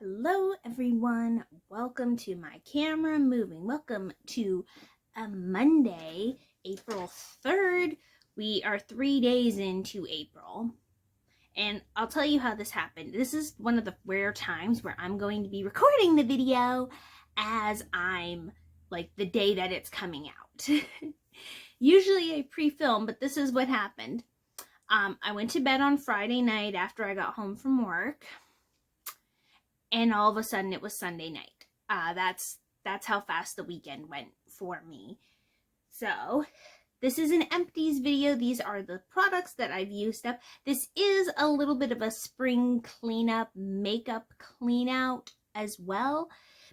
Hello everyone, welcome to my camera moving. Welcome to a Monday, April 3rd. We are 3 days into April. And I'll tell you how this happened. This is one of the rare times where I'm going to be recording the video as I'm like the day that it's coming out. Usually I pre-film, but this is what happened. I went to bed on Friday night after I got home from work. And all of a sudden it was Sunday night. That's how fast the weekend went for me. So this is an Empties video. These are the products that I've used up. This is a little bit of a spring cleanup, makeup clean out as well,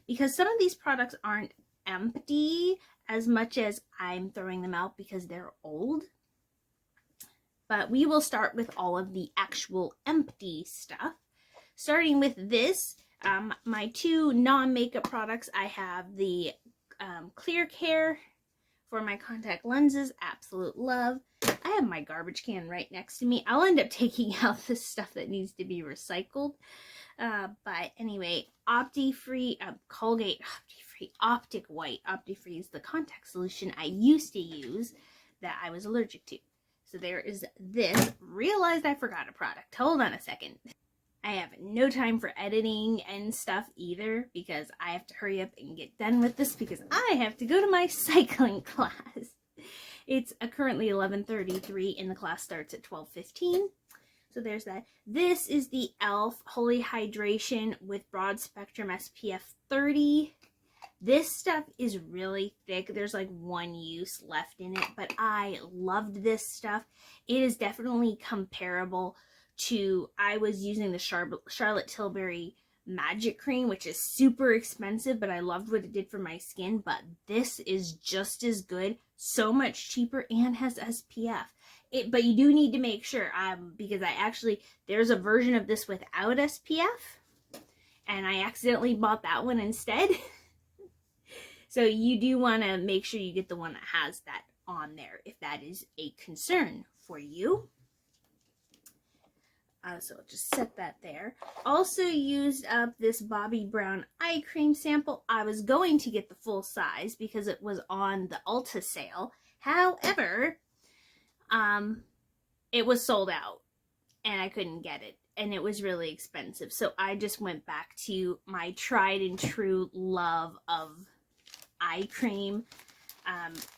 because some of these products aren't empty as much as I'm throwing them out because they're old. But we will start with all of the actual empty stuff. Starting with this, my two non-makeup products. I have the Clear Care for my contact lenses, absolute love. I have my garbage can right next to me. I'll end up taking out the stuff that needs to be recycled. But anyway, Opti-Free, Colgate Opti-Free Optic White. Opti-Free is the contact solution I used to use that I was allergic to. So there is this. Realized I forgot a product. Hold on a second. I have no time for editing and stuff either because I have to hurry up and get done with this because I have to go to my cycling class. It's currently 11:33 and the class starts at 12:15. So there's that. This is the e.l.f. Holy Hydration with broad spectrum SPF 30. This stuff is really thick. There's like one use left in it, but I loved this stuff. It is definitely comparable to, I was using the Charlotte Tilbury Magic Cream, which is super expensive, but I loved what it did for my skin. But this is just as good, so much cheaper, and has SPF. But you do need to make sure, because there's a version of this without SPF, and I accidentally bought that one instead. So you do want to make sure you get the one that has that on there, if that is a concern for you. So I'll just set that there. Also used up this Bobbi Brown eye cream sample. I was going to get the full size because it was on the Ulta sale. However, it was sold out and I couldn't get it. And it was really expensive. So I just went back to my tried and true love of eye cream.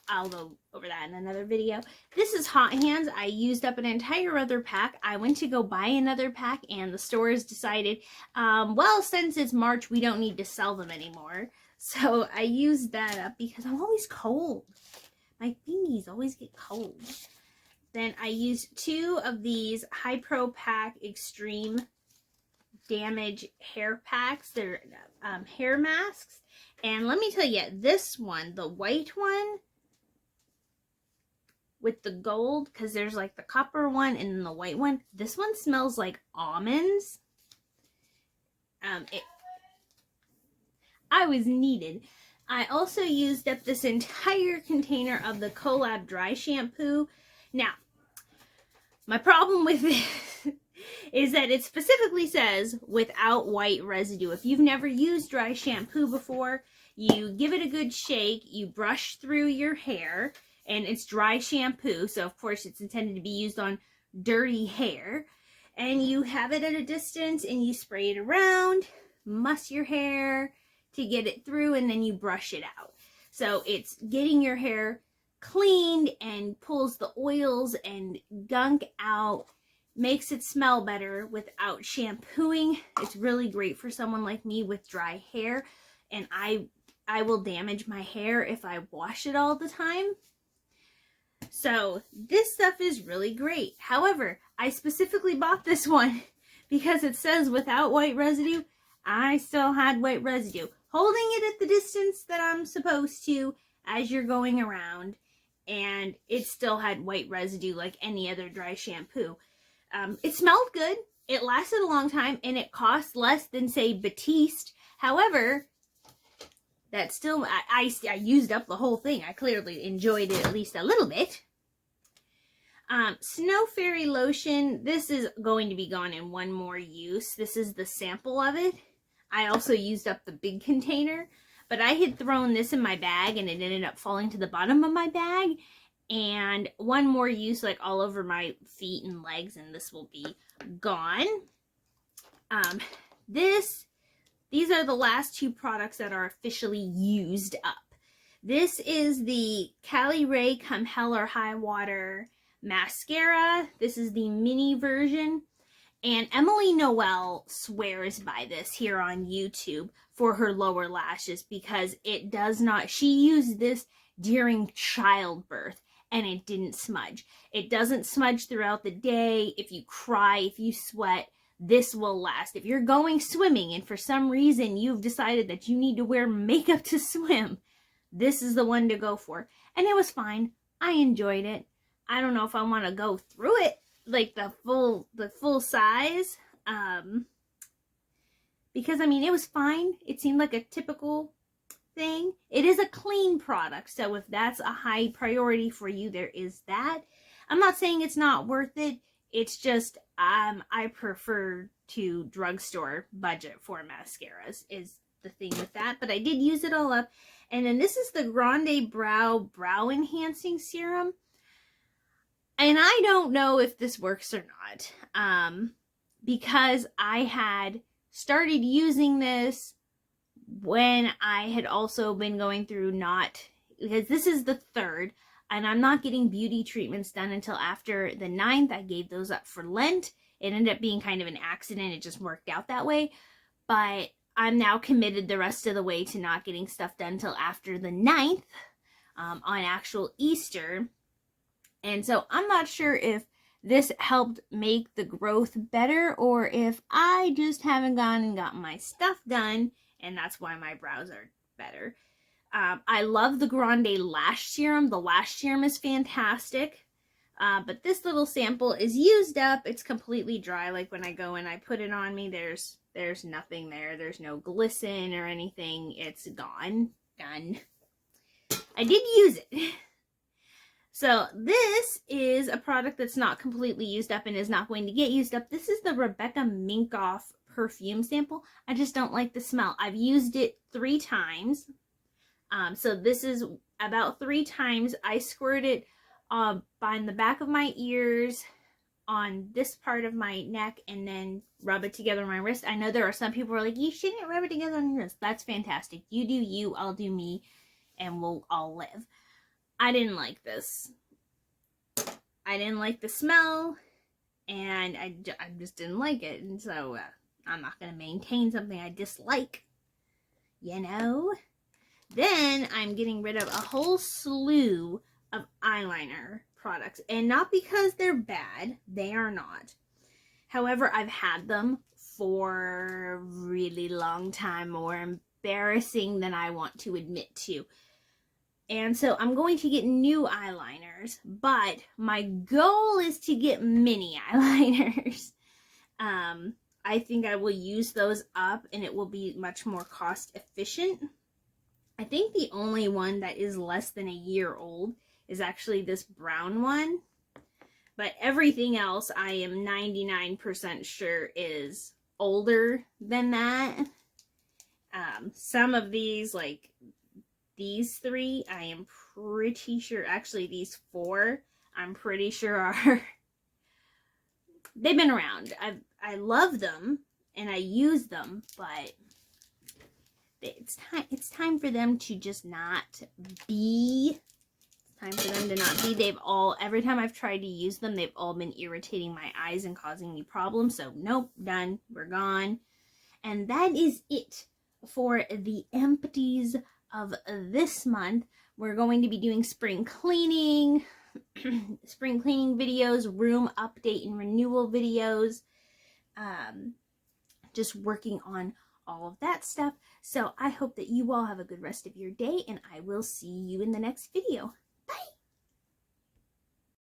I'll go over that in another video. This is Hot Hands. I used up an entire other pack. I went to go buy another pack and the stores decided, well, since it's March, we don't need to sell them anymore. So I used that up because I'm always cold. My fingies always get cold. Then I used two of these High Pro Pack Extreme Damage hair packs. They're hair masks. And let me tell you, this one, the white one with the gold, because there's like the copper one and then the white one. This one smells like almonds. I was needed. I also used up this entire container of the Collab dry shampoo. Now, my problem with this is that it specifically says without white residue. If you've never used dry shampoo before, you give it a good shake, you brush through your hair, and it's dry shampoo, so of course it's intended to be used on dirty hair, and you have it at a distance and you spray it around, muss your hair to get it through, and then you brush it out. So it's getting your hair cleaned and pulls the oils and gunk out, makes it smell better without shampooing. It's really great for someone like me with dry hair, and I will damage my hair if I wash it all the time. So this stuff is really great. However, I specifically bought this one because it says without white residue. I still had white residue. Holding it at the distance that I'm supposed to as you're going around, and it still had white residue like any other dry shampoo. It smelled good, it lasted a long time, and it cost less than, say, Batiste. However, that still, I used up the whole thing. I clearly enjoyed it at least a little bit. Snow Fairy Lotion. This is going to be gone in one more use. This is the sample of it. I also used up the big container, but I had thrown this in my bag and it ended up falling to the bottom of my bag. And one more use, like all over my feet and legs, and this will be gone. These are the last two products that are officially used up. This is the Cali Ray Come Hell or High Water mascara. This is the mini version. And Emily Noel swears by this here on YouTube for her lower lashes because it does not, she used this during childbirth and it didn't smudge. It doesn't smudge throughout the day. If you cry, if you sweat, this will last. If you're going swimming and for some reason you've decided that you need to wear makeup to swim, this is the one to go for. And it was fine. I enjoyed it. I don't know if I want to go through it like the full size, because I mean it was fine. It seemed like a typical thing. It is a clean product, so if that's a high priority for you, there is that. I'm not saying it's not worth it. It's just I prefer to drugstore budget for mascaras is the thing with that, but I did use it all up. And then this is the Grande Brow Enhancing Serum. And I don't know if this works or not, because I had started using this when I had also been going through because this is the third, and I'm not getting beauty treatments done until after the 9th. I gave those up for Lent. It ended up being kind of an accident. It just worked out that way. But I'm now committed the rest of the way to not getting stuff done until after the 9th, on actual Easter. And so I'm not sure if this helped make the growth better or if I just haven't gone and gotten my stuff done and that's why my brows are better. I love the Grande Lash Serum. The lash serum is fantastic. But this little sample is used up. It's completely dry. Like when I go and I put it on me, there's nothing there. There's no glisten or anything. It's gone. Done. I did use it. So this is a product that's not completely used up and is not going to get used up. This is the Rebecca Minkoff perfume sample. I just don't like the smell. I've used it 3 times. So this is about 3 times. I squirt it behind the back of my ears, on this part of my neck, and then rub it together on my wrist. I know there are some people who are like, you shouldn't rub it together on your wrist. That's fantastic. You do you, I'll do me, and we'll all live. I didn't like this. I didn't like the smell, and I just didn't like it. And so I'm not going to maintain something I dislike, you know? Then I'm getting rid of a whole slew of eyeliner products. And not because they're bad. They are not. However, I've had them for a really long time, more embarrassing than I want to admit to. And so I'm going to get new eyeliners, but my goal is to get mini eyeliners. I think I will use those up and it will be much more cost efficient. I think the only one that is less than a year old is actually this brown one. But everything else I am 99% sure is older than that. Some of these, like these 3, I am pretty sure, actually these 4, I'm pretty sure are, they've been around. I love them and I use them, but it's time for them to just not be. It's time for them to not be. Every time I've tried to use them, they've all been irritating my eyes and causing me problems. So nope, done. We're gone. And that is it for the empties of this month. We're going to be doing spring cleaning videos, room update and renewal videos, just working on all of that stuff. So I hope that you all have a good rest of your day, and I will see you in the next video.